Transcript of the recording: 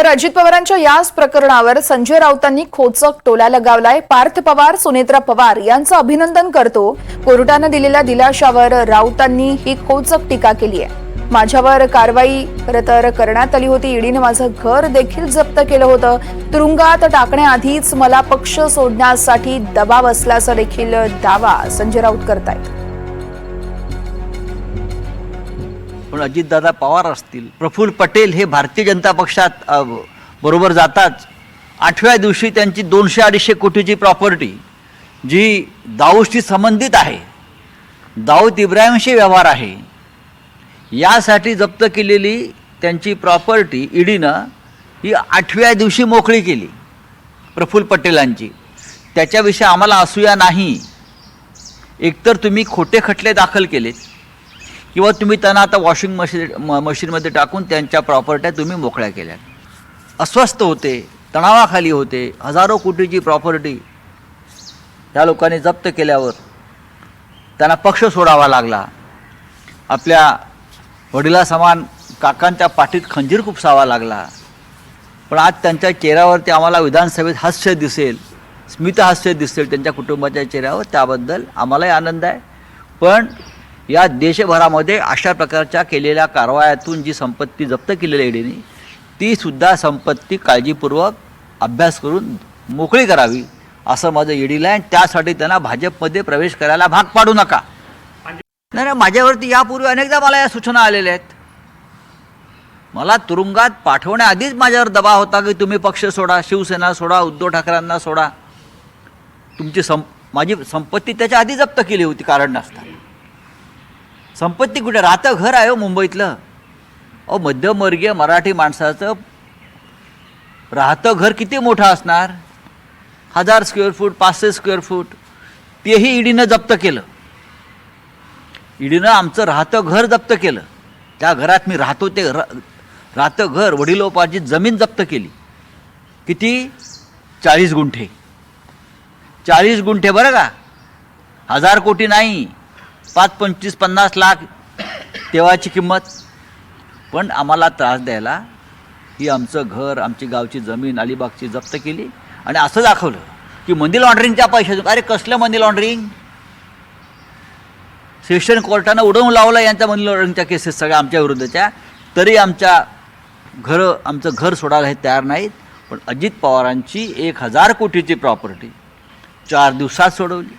अजित पवारांच्या याच प्रकरणावर संजय राऊतांनी खोचक टोला लगावलाय। पार्थ पवार, सुनेत्रा पवार यांचं अभिनंदन करतो। कोर्टाने दिलेल्या दिलाशावर राऊतांनी ही खोचक टीका केली आहे। माझ्यावर कारवाई खरतर करण्यात आली होती। ईडीने माझं घर देखील जप्त केलं होतं। तुरुंगात टाकण्याआधीच मला पक्ष सोडण्यासाठी दबाव असल्याचा देखील दावा संजय राऊत करतायत। पण अजितदादा पवार असतील, प्रफुल्ल पटेल हे भारतीय जनता पक्षात बरोबर जाताच 8व्या दिवशी त्यांची 200-250 कोटीची प्रॉपर्टी जी दाऊदशी संबंधित आहे, दाऊद इब्राहिमशी व्यवहार आहे, यासाठी जप्त केलेली त्यांची प्रॉपर्टी ईडीनं ही 8व्या दिवशी मोकळी केली प्रफुल्ल पटेलांची। त्याच्याविषयी आम्हाला असूया नाही। एकतर तुम्ही खोटे खटले दाखल केलेत किंवा तुम्ही त्यांना आता वॉशिंग मशीनमध्ये टाकून त्यांच्या प्रॉपर्ट्या तुम्ही मोकळ्या केल्या। अस्वस्थ होते, तणावाखाली होते, हजारो कोटीची प्रॉपर्टी या लोकांनी जप्त केल्यावर त्यांना पक्ष सोडावा लागला। आपल्या वडिलासमान काकांच्या पाठीत खंजीर खुपसावा लागला। पण आज त्यांच्या चेहऱ्यावरती आम्हाला विधानसभेत हास्य दिसेल, स्मितहास्य दिसेल त्यांच्या कुटुंबाच्या चेहऱ्यावर, त्याबद्दल आम्हालाही आनंद आहे। पण या देशभरामध्ये अशा प्रकारच्या केलेल्या कारवायातून जी संपत्ती जप्त केलेली आहे ईडीने, ती सुद्धा संपत्ती काळजीपूर्वक अभ्यास करून मोकळी करावी असं माझं ईडीला आहे। त्यासाठी त्यांना भाजपमध्ये प्रवेश करायला भाग पाडू नका। नाही, माझ्यावरती यापूर्वी अनेकदा मला या सूचना आलेल्या आहेत। मला तुरुंगात पाठवण्याआधीच माझ्यावर दबाव होता की तुम्ही पक्ष सोडा, शिवसेना सोडा, उद्धव ठाकरेंना सोडा। तुमची माझी संपत्ती त्याच्या आधी जप्त केली होती कारण नसता। संपत्ती कुठे? राहतं घर आहे हो मुंबईतलं। मध्यमवर्गीय मराठी माणसाचं राहतं घर किती मोठं असणार? 1000 स्क्वेअर फूट, 500 स्क्वेअर फूट, तेही ईडीनं जप्त केलं। ईडीनं आमचं राहतं घर जप्त केलं। त्या घरात मी राहतो ते राहतं घर, वडिलोपार्जित जमीन जप्त केली। किती? 40 गुंठे। 40 गुंठे बरं का, 1000 कोटी नाही, 5, 25, 50 लाख तेव्हाची किंमत। पण आम्हाला त्रास द्यायला ही आमचं घर, आमची गावची जमीन अलिबागची जप्त केली आणि असं दाखवलं की मनी लॉन्ड्रिंगच्या पैशातून। अरे कसलं मनी लॉन्ड्रिंग? सेशन कोर्टानं उडवून लावलं यांच्या मनी लॉन्ड्रिंगच्या केसेस सगळ्या आमच्या विरुद्धच्या, तरी आमचं घर सोडायला हे तयार नाहीत। पण अजित पवारांची 1000 कोटीची प्रॉपर्टी 4 दिवसात सोडवली।